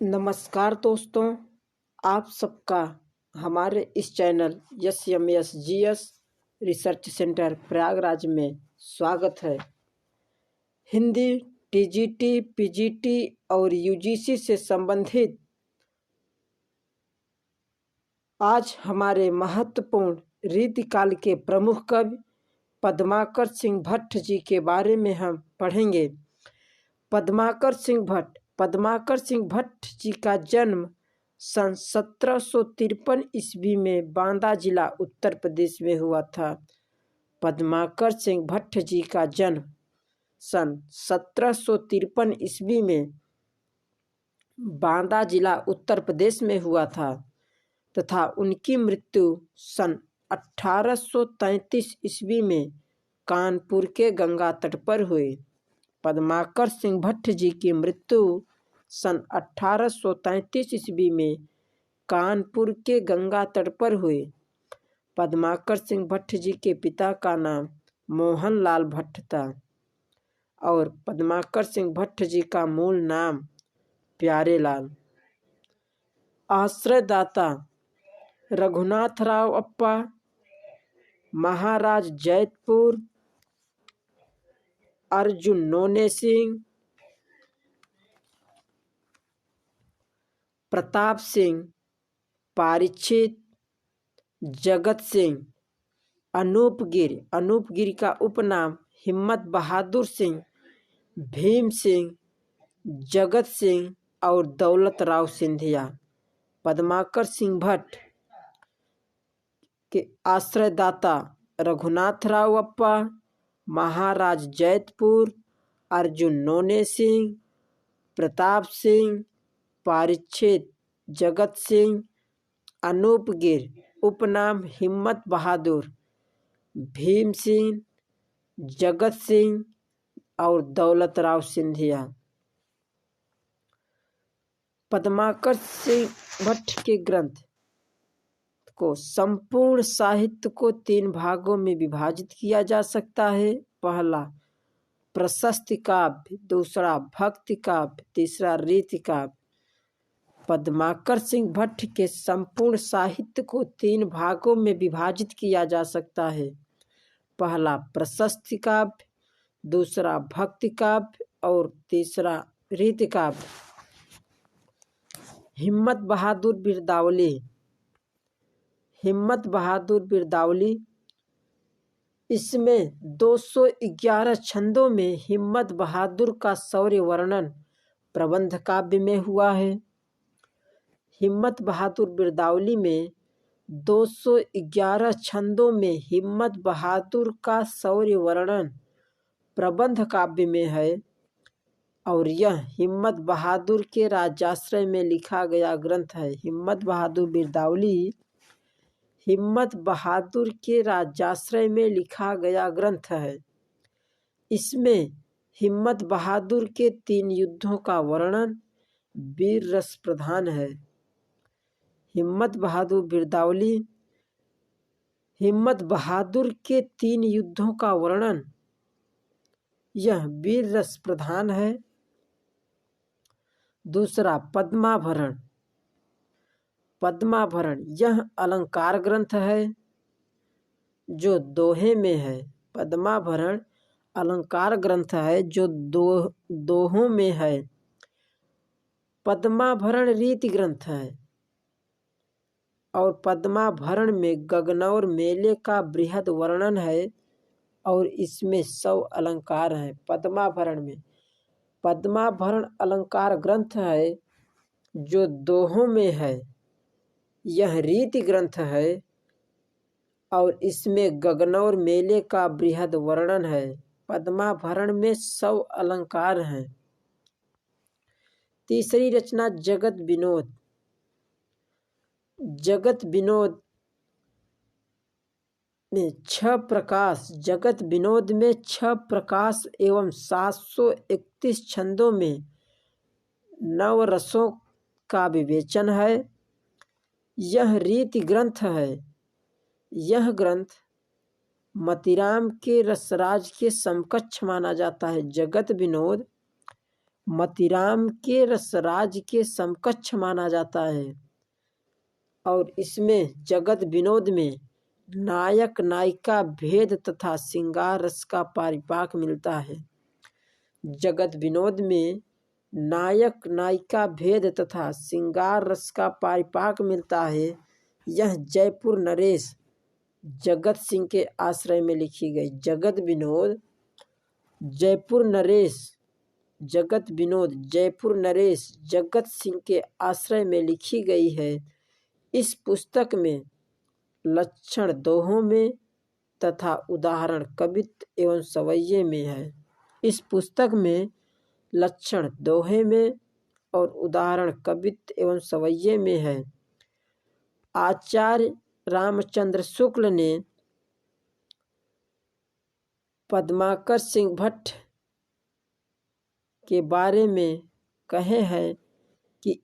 नमस्कार दोस्तों, आप सबका हमारे इस channel SMSGS research centre Prayagraj में स्वागत है। हिंदी, TGT, PGT और UGC से संबंधित आज हमारे महत्वपूर्ण रीतिकाल के प्रमुख कवि पद्माकर सिंह भट्ट जी के बारे में हम पढ़ेंगे। पद्माकर सिंह भट्ट जी का जन्म सन 1753 ईस्वी में बांदा जिला उत्तर प्रदेश में हुआ था। पद्माकर सिंह भट्ट जी का जन्म सन 1753 ईस्वी में बांदा जिला उत्तर प्रदेश में हुआ था तथा उनकी मृत्यु सन 1833 ईस्वी में कानपुर के गंगा तट पर हुई। पद्माकर सिंह भट्ट जी की मृत्यु सन 1833 ईस्वी में कानपुर के गंगा तट पर हुई। पद्माकर सिंह भट्ट जी के पिता का नाम मोहनलाल भट्ट था और पद्माकर सिंह भट्ट जी का मूल नाम प्यारेलाल। आश्रयदाता रघुनाथराव अप्पा, महाराज जैतपुर, अर्जुन नोने सिंह, प्रताप सिंह, पारीक्षित, जगत सिंह, अनूपगिरी का उपनाम हिम्मत बहादुर सिंह, भीम सिंह, जगत सिंह और दौलत राव सिंधिया। पद्माकर सिंह भट्ट के आश्रयदाता रघुनाथराव अप्पा, महाराज जैतपुर, अर्जुन नोने सिंह, प्रताप सिंह, पारीक्षित, जगत सिंह, अनूपगिर उपनाम हिम्मत बहादुर, भीम सिंह, जगत सिंह और दौलत राव सिंधिया। पद्माकर सिंह भट्ट के ग्रंथ को संपूर्ण साहित्य को 3 भागों में विभाजित किया जा सकता है। पहला प्रशस्ति काव्य, दूसरा भक्ति काव्य, तीसरा रीति काव्य। पद्माकर सिंह भट्ट के संपूर्ण साहित्य को 3 भागों में विभाजित किया जा सकता है। पहला प्रशस्ति काव्य, दूसरा भक्ति काव्य और तीसरा रीति काव्य। हिम्मत बहादुर बिरदावली इसमें 211 छंदों में हिम्मत बहादुर का शौर्य वर्णन प्रबंध काव्य में हुआ है। हिम्मत बहादुर बिरदावली में 211 छंदों में हिम्मत बहादुर का शौर्य वर्णन प्रबंध काव्य में है और यह हिम्मत बहादुर के राजाश्रय में लिखा गया ग्रंथ है। हिम्मत बहादुर बिरदावली हिम्मत बहादुर के राजाश्रय में लिखा गया ग्रंथ है। इसमें हिम्मत बहादुर के 3 युद्धों का वर्णन वीर रस प्रधान है। हिम्मत बहादुर बिरदावली हिम्मत बहादुर के 3 युद्धों का वर्णन यह वीर रस प्रधान है। दूसरा पद्माभरण यह अलंकार ग्रंथ है जो दोहे में है। पद्माभरण अलंकार ग्रंथ है जो दोहों में है। पद्माभरण रीति ग्रंथ है और पद्माभरण में गगनौर मेले का बृहद वर्णन है और इसमें 100 अलंकार हैं। पद्माभरण अलंकार ग्रंथ है जो दोहों में है। यह रीति ग्रंथ है और इसमें गगनौर मेले का बृहद वर्णन है। पद्माभरण में 100 अलंकार हैं। तीसरी रचना जगत विनोद में 6 प्रकाश एवं 731 छंदों में नवरसों का विवेचन है। यह रीति ग्रंथ है। यह ग्रंथ मतीराम के रसराज के समकक्ष माना जाता है। जगत विनोद मतीराम के रसराज के समकक्ष माना जाता है और इसमें जगत विनोद में नायक नायिका भेद तथा श्रृंगार रस का परिपाक मिलता है। जगत विनोद में नायक नायिका भेद तथा श्रृंगार रस का परिपाक मिलता है। यह जयपुर नरेश जगत सिंह के आश्रय में लिखी गई। जगत विनोद जयपुर नरेश जगत विनोद जयपुर नरेश जगत सिंह के आश्रय में लिखी गई है। इस पुस्तक में लक्षण दोहों में तथा उदाहरण कवित्व एवं सवैये में है। इस पुस्तक में लक्षण दोहे में और उदाहरण कवित्व एवं सवैये में है। आचार्य रामचंद्र शुक्ल ने पद्माकर सिंह भट्ट के बारे में कहे हैं कि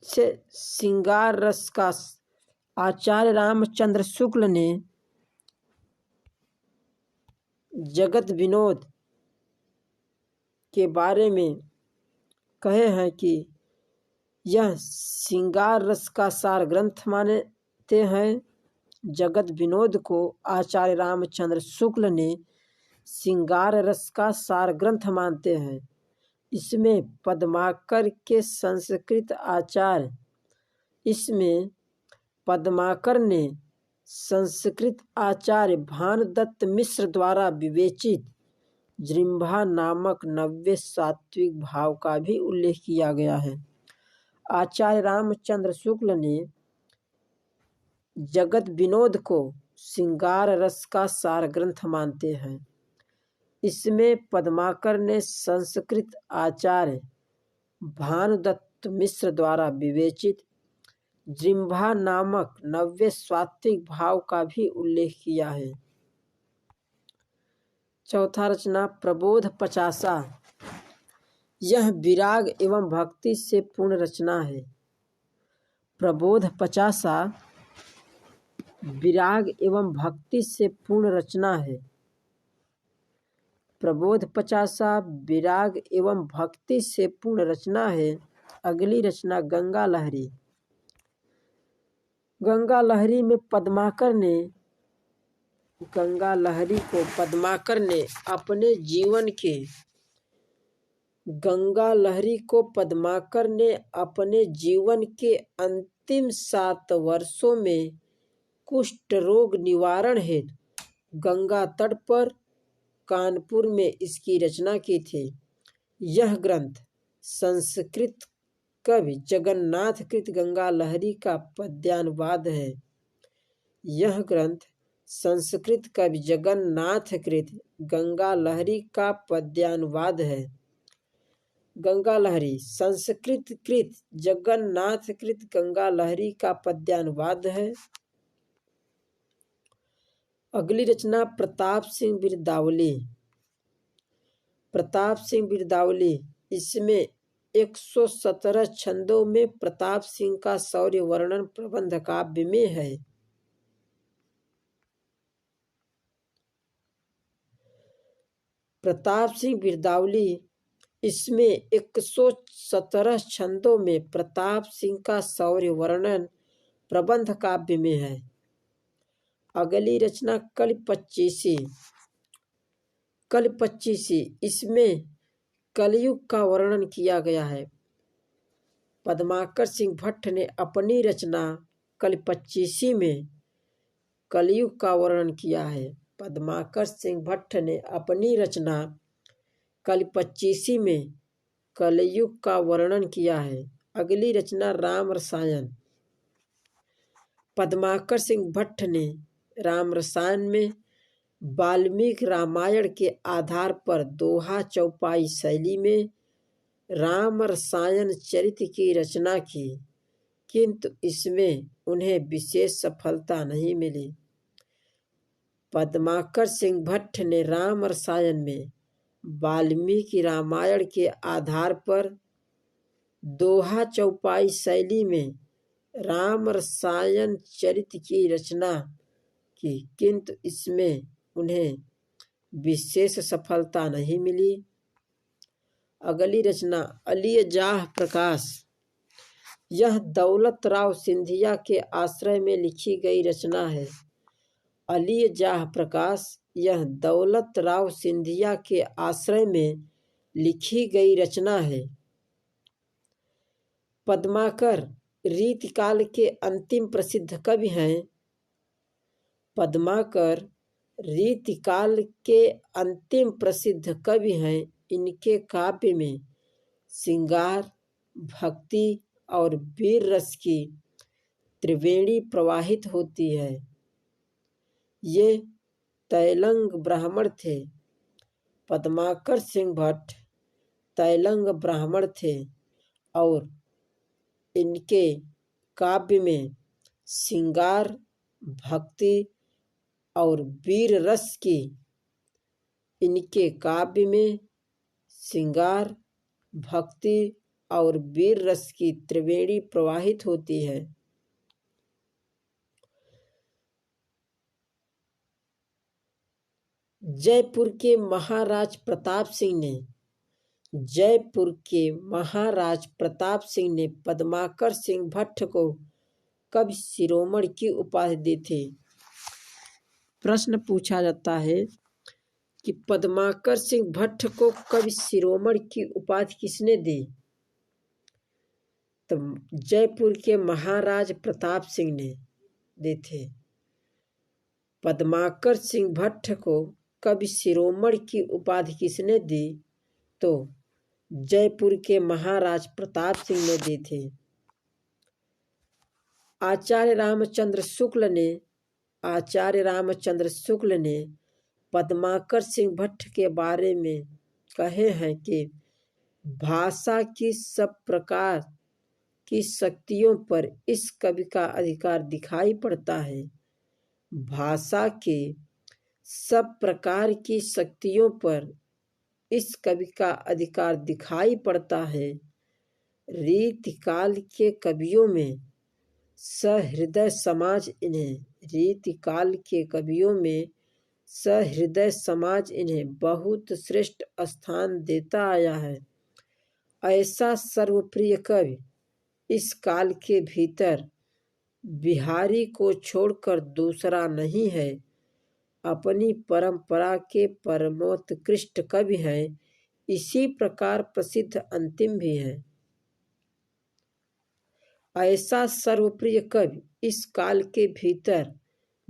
से श्रृंगार रस का आचार्य रामचंद्र शुक्ल ने जगत विनोद के बारे में कहे हैं कि यह श्रृंगार रस का सार ग्रंथ मानते हैं। जगत विनोद को आचार्य रामचंद्र शुक्ल ने श्रृंगार रस का सार ग्रंथ मानते हैं। इसमें पद्माकर के संस्कृत आचार्य ने संस्कृत आचार्य भानुदत्त मिश्र द्वारा विवेचित जृंभा नामक नव्य सात्विक भाव का भी उल्लेख किया गया है। आचार्य रामचंद्र शुक्ल ने जगत विनोद को श्रृंगार रस का सार ग्रंथ मानते हैं। इसमें पद्माकर ने संस्कृत आचार्य भानुदत्त मिश्र द्वारा विवेचित जृंभा नामक नव्य सात्विक भाव का भी उल्लेख किया है। चौथा रचना प्रबोध पचासा। यह विराग एवं भक्ति से पूर्ण रचना है। प्रबोध पचासा विराग एवं भक्ति से पूर्ण रचना है। प्रबोध पचासा विराग एवं भक्ति से पूर्ण रचना है। अगली रचना गंगा लहरी। गंगा लहरी में पद्माकर ने अपने जीवन के अंतिम 7 वर्षों में कुष्ठ रोग निवारण हेतु गंगा तट पर कानपुर में इसकी रचना की थी। यह ग्रंथ संस्कृत कवि जगन्नाथ कृत गंगा लहरी का पद्यानुवाद है। यह ग्रंथ संस्कृत कवि जगन्नाथ कृत गंगा लहरी का पद्यानुवाद है। गंगा लहरी संस्कृत कृत जगन्नाथ कृत गंगा लहरी का पद्यानुवाद है। अगली रचना प्रताप सिंह बिरदावली। प्रताप सिंह बिरदावली इसमें 117 छंदों में प्रताप सिंह का शौर्य वर्णन प्रबंध काव्य में है। प्रताप सिंह बिरदावली इसमें 117 छंदों में प्रताप सिंह का शौर्य वर्णन प्रबंध काव्य में है। अगली रचना कल 25 इसमें कलयुग का वर्णन किया गया है। पद्माकर सिंह भट्ट ने अपनी रचना कल 25 में कलयुग का वर्णन किया है। पद्माकर सिंह भट्ट ने अपनी रचना कल 25 में कलयुग का वर्णन किया है। अगली रचना राम रसायन। पद्माकर सिंह भट्ट ने राम रसायन में वाल्मीकि रामायण के आधार पर दोहा चौपाई शैली में राम रसायन चरित्र की रचना की, किंतु इसमें उन्हें विशेष सफलता नहीं मिली। पद्माकर सिंह भट्ट ने राम रसायन में वाल्मीकि रामायण के आधार पर दोहा चौपाई शैली में राम रसायन चरित्र की रचना की, किंतु इसमें उन्हें विशेष सफलता नहीं मिली। अगली रचना अली जाह प्रकाश। यह दौलत राव सिंधिया के आश्रय में लिखी गई रचना है। अली जाह प्रकाश यह दौलत राव सिंधिया के आश्रय में लिखी गई रचना है। पद्माकर रीतिकाल के अंतिम प्रसिद्ध कवि हैं। पद्माकर रीतिकाल के अंतिम प्रसिद्ध कवि हैं। इनके काव्य में श्रृंगार, भक्ति और वीर रस की त्रिवेणी प्रवाहित होती है। ये तैलंग ब्राह्मण थे। पद्माकर सिंह भट्ट तैलंग ब्राह्मण थे और इनके काव्य में श्रृंगार, भक्ति और वीर रस की इनके काव्य में श्रृंगार, भक्ति और वीर रस की त्रिवेणी प्रवाहित होती है। जयपुर के महाराज प्रताप सिंह ने पद्माकर सिंह भट्ट को कवि शिरोमणि की उपाधि दी थी। प्रश्न पूछा जाता है कि पद्माकर सिंह भट्ट को कवि शिरोमणि की उपाधि किसने दी? तो जयपुर के महाराज प्रताप सिंह ने दी थे। पद्माकर सिंह भट्ट को कवि शिरोमणि की उपाधि किसने दी? तो जयपुर के महाराज प्रताप सिंह ने दी थी। आचार्य रामचंद्र शुक्ल ने पद्माकर सिंह भट्ट के बारे में कहे हैं कि भाषा की सब प्रकार की शक्तियों पर इस कवि का अधिकार दिखाई पड़ता है। भाषा की सब प्रकार की शक्तियों पर इस कवि का अधिकार दिखाई पड़ता है। रीतिकाल के कवियों में सहृदय समाज इन्हें बहुत श्रेष्ठ स्थान देता आया है। ऐसा सर्वप्रिय कवि इस काल के भीतर बिहारी को छोड़कर दूसरा नहीं है। अपनी परंपरा के परमोत्कृष्ट कवि हैं। इसी प्रकार प्रसिद्ध अंतिम भी हैं। ऐसा सर्वप्रिय कवि इस काल के भीतर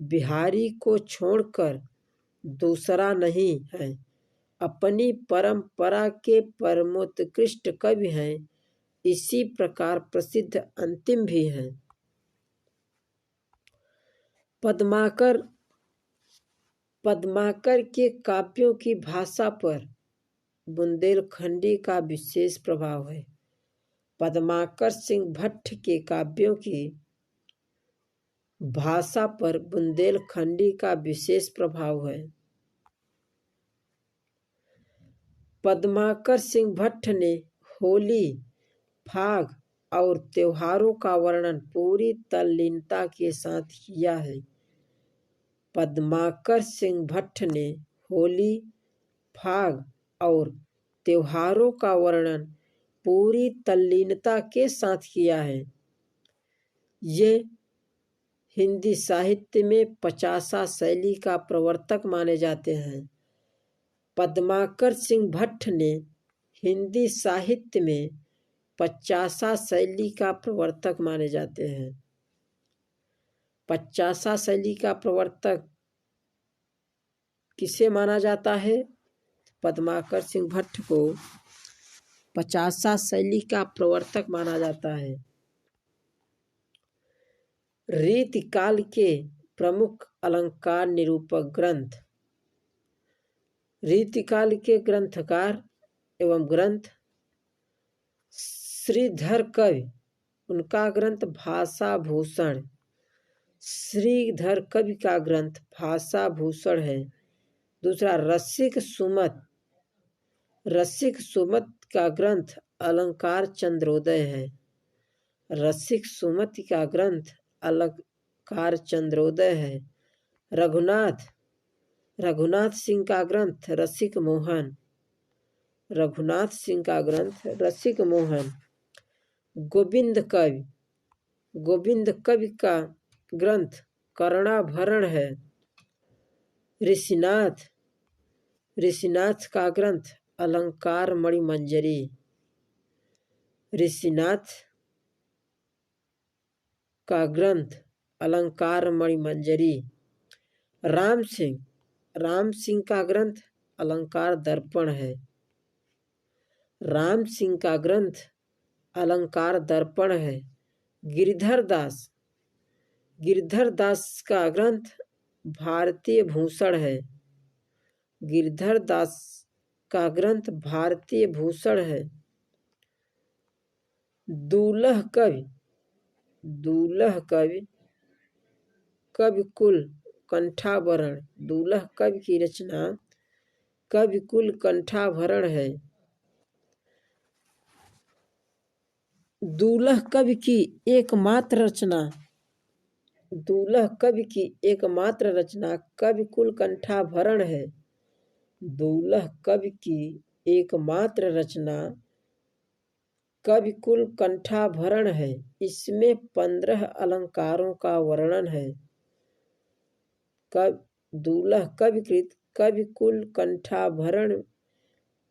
बिहारी को छोड़कर दूसरा नहीं है। अपनी परंपरा के परमोत्कृष्ट कवि हैं। इसी प्रकार प्रसिद्ध अंतिम भी हैं। पद्माकर के काव्यों की भाषा पर बुंदेलखंडी का विशेष प्रभाव है। पद्माकर सिंह भट्ट के काव्यों की भाषा पर बुंदेलखंडी का विशेष प्रभाव है। पद्माकर सिंह भट्ट ने होली, फाग और त्योहारों का वर्णन पूरी तल्लीनता के साथ किया है। पद्माकर सिंह भट्ट ने होली, फाग और त्योहारों का वर्णन पूरी तल्लीनता के साथ किया है। ये हिंदी साहित्य में पचासा शैली का प्रवर्तक माने जाते हैं। पद्माकर सिंह भट्ट ने हिंदी साहित्य में पचासा शैली का प्रवर्तक माने जाते हैं। पचासा शैली का प्रवर्तक किसे माना जाता है? पद्माकर सिंह भट्ट को पचासा शैली का प्रवर्तक माना जाता है। रीतिकाल के प्रमुख अलंकार निरूपक ग्रंथ। रीतिकाल के ग्रंथकार एवं ग्रंथ श्रीधर कवि, उनका ग्रंथ भाषा भूषण। श्रीधर कवि का ग्रंथ भाषा भूषण है। दूसरा रसिक सुमत का ग्रंथ अलंकार चंद्रोदय है। रसिक सुमत का ग्रंथ अलंकार चंद्रोदय है। रघुनाथ सिंह का ग्रंथ रसिक मोहन। रघुनाथ सिंह का ग्रंथ रसिक मोहन। गोविंद कवि, गोविंद कवि का ग्रंथ कर्णाभरण है। ऋषिनाथ, ऋषिनाथ का ग्रंथ अलंकार मणिमंजरी। ऋषिनाथ का ग्रंथ अलंकार मणिमंजरी। राम सिंह, राम सिंह का ग्रंथ अलंकार दर्पण है। राम सिंह का ग्रंथ अलंकार दर्पण है। गिरधर दास, गिरधर दास का ग्रंथ भारतीय भूषण है। गिरधर दास का ग्रंथ भारतीय भूषण है। दूल्ह कवि, दूल्ह कवि कविकुल कंठाभरण। दूल्ह कवि की रचना कविकुल कंठाभरण है। दूल्ह कवि की एकमात्र रचना, दूल्ह कवि की एकमात्र रचना कविकुल कंठाभरण है। दूल्ह कवि की एकमात्र रचना कविकुल कंठाभरण है। इसमें 15 अलंकारों का वर्णन है। दूल्ह कवि कृत कविकुल कंठाभरण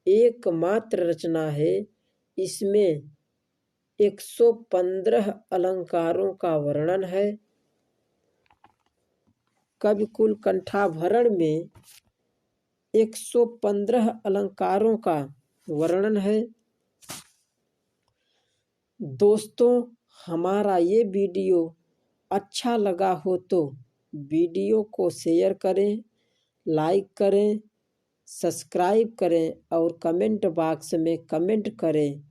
एकमात्र रचना है। इसमें 115 अलंकारों का वर्णन है। कविकुल कंठाभरण में 115 अलंकारों का वर्णन है। दोस्तों, हमारा ये वीडियो अच्छा लगा हो तो वीडियो को शेयर करें, लाइक करें, सब्सक्राइब करें और कमेंट बॉक्स में कमेंट करें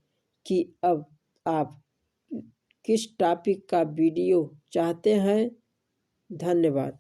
कि अब आप किस टॉपिक का वीडियो चाहते हैं। धन्यवाद।